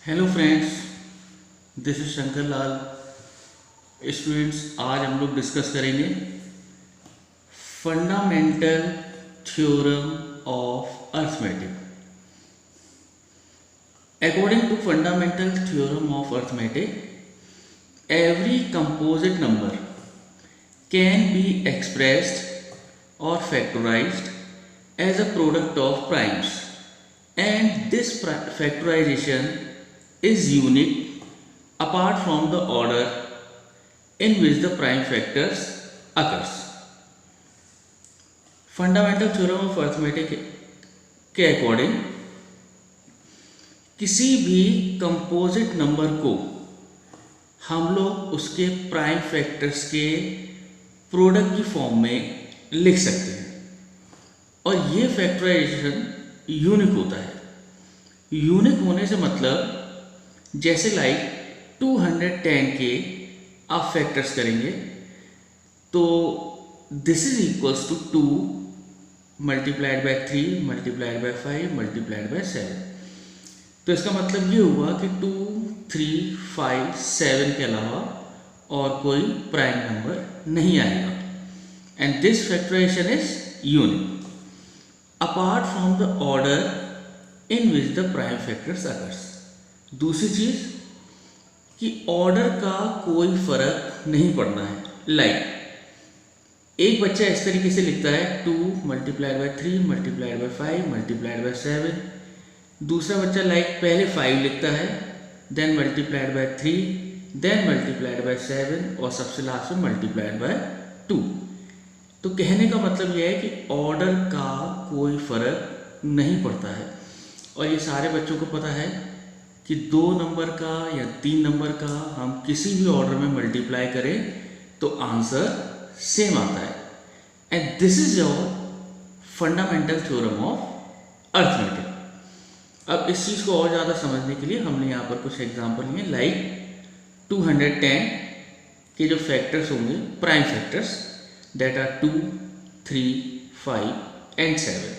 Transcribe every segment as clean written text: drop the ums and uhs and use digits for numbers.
Hello friends, this is Shankar Lal. Students, आज हम लोग डिस्कस करेंगे fundamental theorem of arithmetic. According to fundamental theorem of arithmetic, every composite number can be expressed or factorized as a product of primes, and this factorization is unique apart from the order in which the prime factors occurs. Fundamental theorem of arithmetic के according किसी भी composite number को हम लोग उसके prime factors के product की form में लिख सकते हैं और ये फैक्टराइजेशन यूनिक होता है। यूनिक होने से मतलब जैसे लाइक 210 के आप फैक्टर्स करेंगे तो this is equals to 2 multiplied by 3 multiplied by 5 multiplied by 7। तो इसका मतलब ये हुआ कि 2, 3, 5, 7 के अलावा और कोई प्राइम नंबर नहीं आएगा। And this factorisation is unique apart from the order in which the prime factors occurs. दूसरी चीज कि ऑर्डर का कोई फर्क नहीं पड़ना है। लाइक एक बच्चा इस तरीके से लिखता है 2 multiplied by 3 multiplied by 5 multiplied by 7। दूसरा बच्चा लाइक पहले 5 लिखता है, then multiplied by 3, then multiplied by 7 और सबसे लास्ट में मल्टीप्लाइड बाय 2। तो कहने का मतलब यह है कि ऑर्डर का कोई फर्क नहीं पड़ता है और ये सारे बच्चों को पता है कि 2 नंबर का या 3 नंबर का हम किसी भी ऑर्डर में मल्टीप्लाई करें तो आंसर सेम आता है। And this is your fundamental theorem of arithmetic. अब इस चीज़ को और ज़्यादा समझने के लिए हमने यहाँ पर कुछ एग्जांपल लिए। लाइक 210 के जो फैक्टर्स होंगे prime factors that are 2, 3, 5 and 7।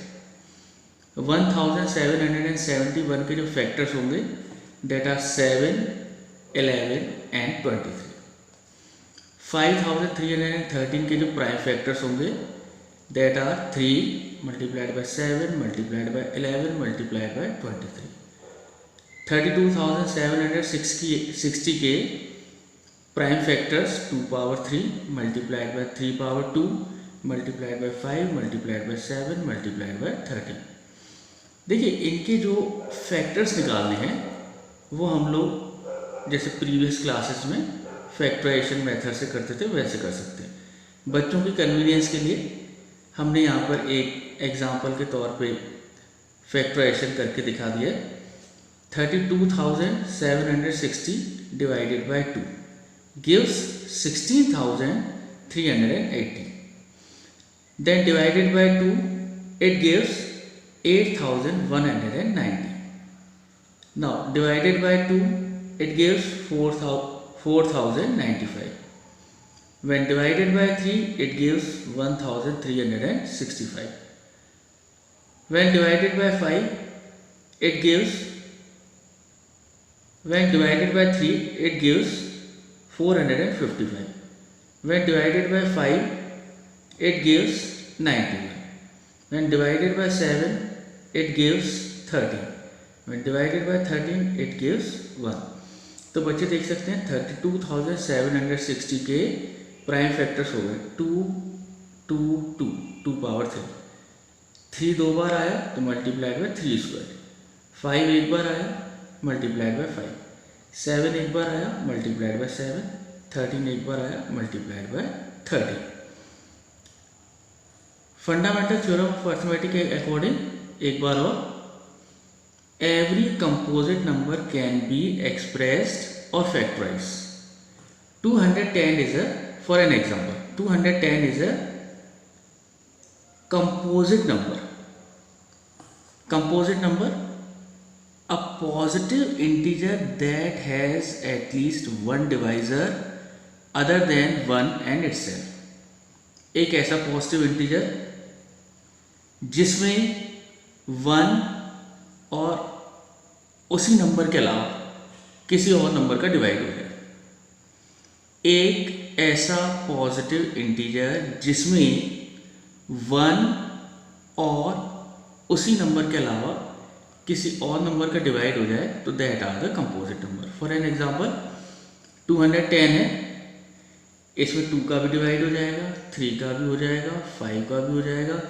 1771 के जो फैक्टर्स होंगे दैट आर 7, 11 एंड 23। 5313 के जो प्राइम फैक्टर्स होंगे that are 3 multiplied by 7 multiplied by 11 multiplied by 23। 32,760 के prime factors 2 power 3 multiplied by 3 power 2 multiplied by 5 multiplied by 7 multiplied by 13। देखिए इनके जो फैक्टर्स निकालने हैं वो हम लोग जैसे प्रीवियस क्लासेस में फैक्टराइजेशन मेथड से करते थे वैसे कर सकते हैं। बच्चों की कन्वीनियंस के लिए हमने यहाँ पर एक एग्जाम्पल के तौर पे फैक्टराइजेशन करके दिखा दिया। 32,760 divided by 2 gives 16,380। Then divided by 2 it gives 8,190। Now divided by 2 it gives 4,095। When divided by 3, it gives 1365. When divided by 5, it gives. When divided by 3, it gives 455. When divided by 5, it gives 91. When divided by 7, it gives 13. When divided by 13, it gives 1. तो बच्चे देख सकते हैं 32,760 के prime factors हो गए 2, 2, 2, 2 power 3। 3 2 बार आया तो मल्टीप्लाइड बाय 3 स्क्वायर। 5 एक बार आया मल्टीप्लाइड बाय 5। 7 एक बार आया मल्टीप्लाइड बाय 7। 13 एक बार आया multiplied by 13। Fundamental theorem of arithmetic के अकॉर्डिंग एक बार और every composite number can be expressed और factorised. 210 is a, for an example, 210 is a composite number. Composite number, a positive integer that has at least one divisor other than 1 and itself. एक ऐसा positive integer जिसमें 1 और उसी number के अलावा किसी और नंबर का डिवाइड हो जाए। एक ऐसा पॉजिटिव इंटीजर जिसमें 1 और उसी नंबर के अलावा किसी और नंबर का डिवाइड हो जाए तो that are the composite number. For an example 210 है, इसमें 2 का भी डिवाइड हो जाएगा, 3 का भी हो जाएगा, 5 का भी हो जाएगा,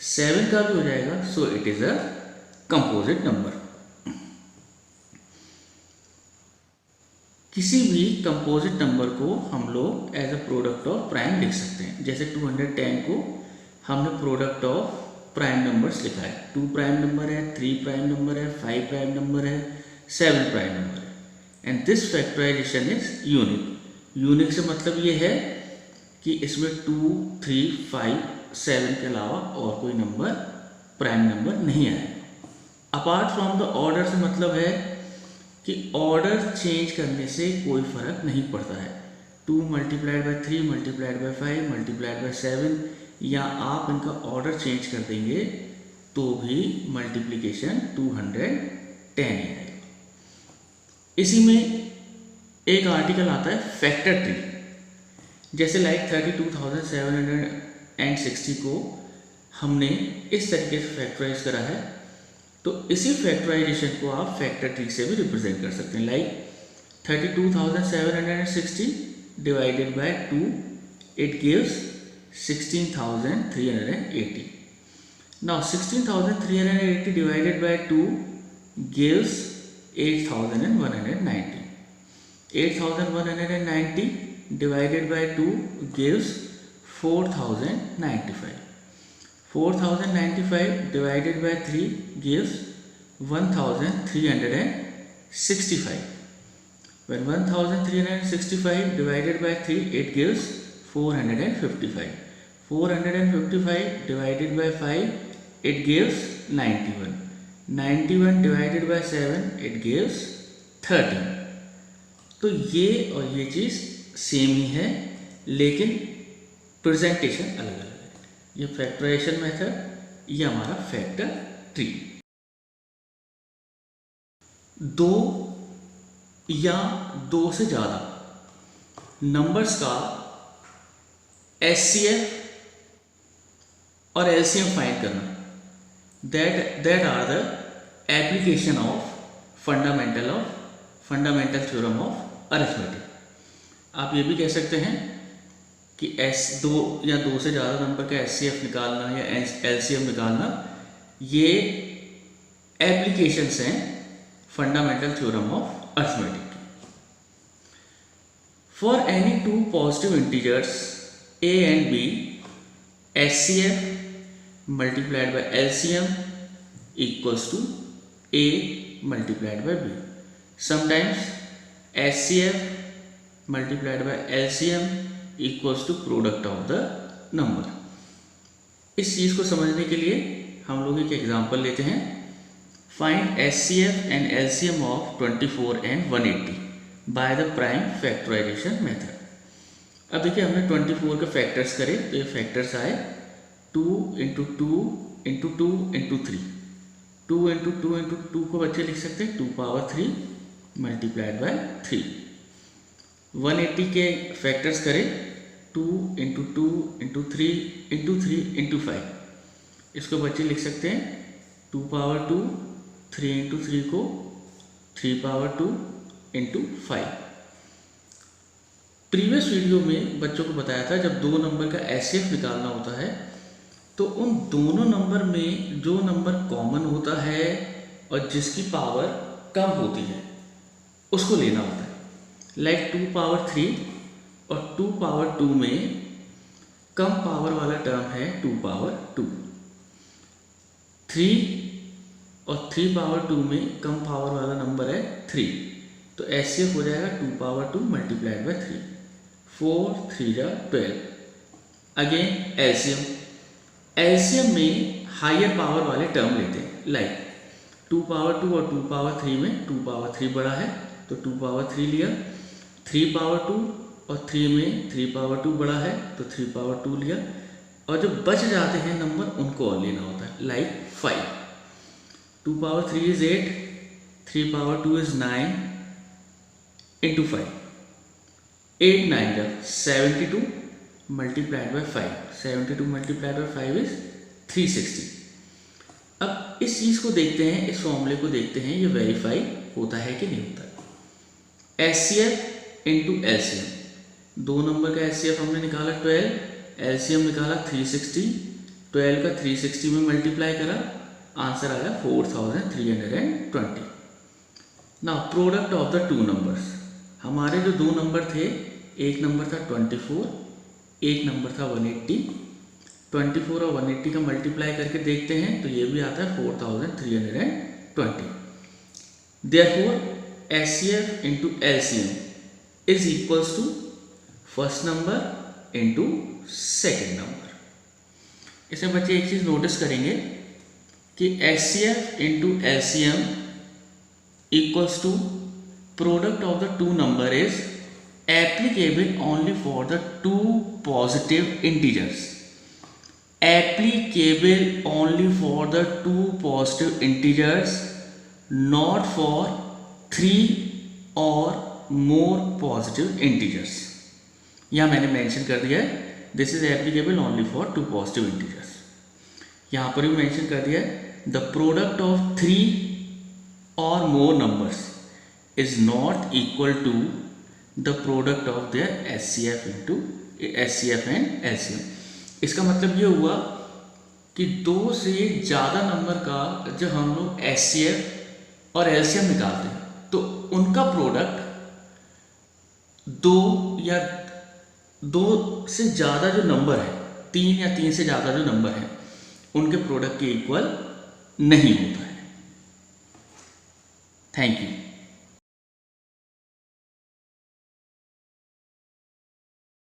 7 का भी हो जाएगा, so it is a composite number. किसी भी कंपोजिट नंबर को हम लोग as a product of prime लिख सकते हैं। जैसे 210 को हमने प्रोडक्ट ऑफ प्राइम नंबर्स लिखा है। 2 प्राइम नंबर है, 3 प्राइम नंबर है, 5 प्राइम नंबर है, 7 प्राइम नंबर है। And this factorisation is unique. Unique से मतलब ये है कि इसमें 2, 3, 5, 7 के अलावा और कोई नंबर प्राइम नंबर नहीं आएगा। अपार्ट फ्रॉम द ऑर्डर से मतलब है कि ऑर्डर चेंज करने से कोई फर्क नहीं पड़ता है। 2 multiplied by 3 multiplied by 5 multiplied by 7, या आप इनका ऑर्डर चेंज कर देंगे तो भी मल्टीप्लिकेशन 210 ही आएगा। इसी में एक आर्टिकल आता है फैक्टर ट्री। जैसे लाइक 32,760 को हमने इस तरीके से फैक्टराइज करा है, तो इसी फैक्टराइजेशन को आप फैक्टर ट्री से भी रिप्रेजेंट कर सकते हैं। Like 32,760 divided by 2 it gives 16,380. Now 16,380 divided by 2 gives 8,190. 8,190 divided by 2 gives 4,095. 4,095 divided by 3 gives 1,365. When 1,365 divided by 3 it gives 455. 455 divided by 5 it gives 91. 91 divided by 7 it gives 13. तो ये और ये चीज़ same ही है, लेकिन प्रेजेंटेशन अलग अलग है। ये फैक्टराइजेशन मेथड, ये हमारा फैक्टर ट्री। 2 या 2 से ज़्यादा नंबर्स का HCF और LCM फाइंड करना, that are the application of fundamental theorem of arithmetic. आप ये भी कह सकते हैं कि 2 या 2 से ज़्यादा नंबर का HCF निकालना या LCM निकालना, ये एप्लीकेशंस हैं फंडामेंटल थ्योरम ऑफ अरिथमेटिक की। For any 2 positive integers A and B, HCF multiplied by LCM equals to A multiplied by B. Sometimes HCF multiplied by LCM equals to product of the number. इस चीज़ को समझने के लिए हम लोग एक example लेते हैं। Find HCF and LCM of 24 and 180 by the prime factorization method. अब देखिए हमने 24 के फैक्टर्स करे तो ये फैक्टर्स आए 2 × 2 × 2 × 3। 2 × 2 × 2 को बच्चे लिख सकते हैं 2 पावर 3 मल्टीप्लाइड बाय 3। 180 के फैक्टर्स करें 2 × 2 × 3 × 3 × 5। इसको बच्चे लिख सकते हैं 2 पावर 2, 3 × 3 को 3 पावर 2 × 5। प्रीवियस वीडियो में बच्चों को बताया था जब 2 नंबर का HCF निकालना होता है तो उन दोनों नंबर में जो नंबर कॉमन होता है और जिसकी पावर कम होती है उसको लेना होता है। लाइक 2 पावर 3 और 2 पावर 2 में कम पावर वाला टर्म है 2 पावर 2। 3 और 3 पावर 2 में कम पावर वाला नंबर है 3, तो HCF हो जाएगा 2 पावर 2 मल्टीप्लाइड बाय 3। 4 3 जा 12। अगेन LCM में हायर पावर वाले टर्म लेते हैं। लाइक 2 पावर 2 और 2 पावर 3 में 2 पावर 3 बड़ा है तो 2 पावर 3 लिया। 3 पावर 2 और 3 में 3 पावर 2 बड़ा है तो 3 पावर 2 लिया। और जो बच जाते हैं नंबर उनको और लेना होता है। Like 5, 2 power 3 is 8, 3 power 2 is 9, into 5, 8 9 जा 72 multiplied by 5, 72 multiplied by 5 is 360। अब इस चीज़ को देखते हैं, इस फॉर्मूले को देखते हैं, ये वेरीफाई होता है कि नहीं होता है। एचसीएफ इंटू एलसीएम, 2 नंबर का एचसीएफ हमने निकाला 12, एलसीएम निकाला 360, 12 का 360 में मल्टीप्लाई करा, आंसर आया 4320। Now product of the 2 numbers, हमारे जो 2 नंबर थे, एक नंबर था 24, एक नंबर था 180, 24 और 180 का मल्टीप्लाई करके देखते हैं तो ये भी आता है 4320। Therefore HCF into LCM is equals to first number into second number. इसमें बच्चे एक चीज़ नोटिस करेंगे कि HCF into LCM equals to product of the 2 number is applicable only for the 2 positive integers, applicable only for the 2 positive integers, not for 3 or more positive integers। यहाँ मैंने mention कर दिया है this is applicable only for 2 positive integers. यहाँ पर भी mention कर दिया है द प्रोडक्ट ऑफ 3 और more numbers is not equal to the product of their HCF into HCF and LCM. इसका मतलब ये हुआ कि 2 से ज़्यादा नंबर का जब हम लोग एचसीएफ और एलसीएम निकालते हैं तो उनका प्रोडक्ट 2 या 2 से ज़्यादा जो नंबर है, 3 या 3 से ज़्यादा जो नंबर है, उनके प्रोडक्ट के इक्वल नहीं होता है। Thank you.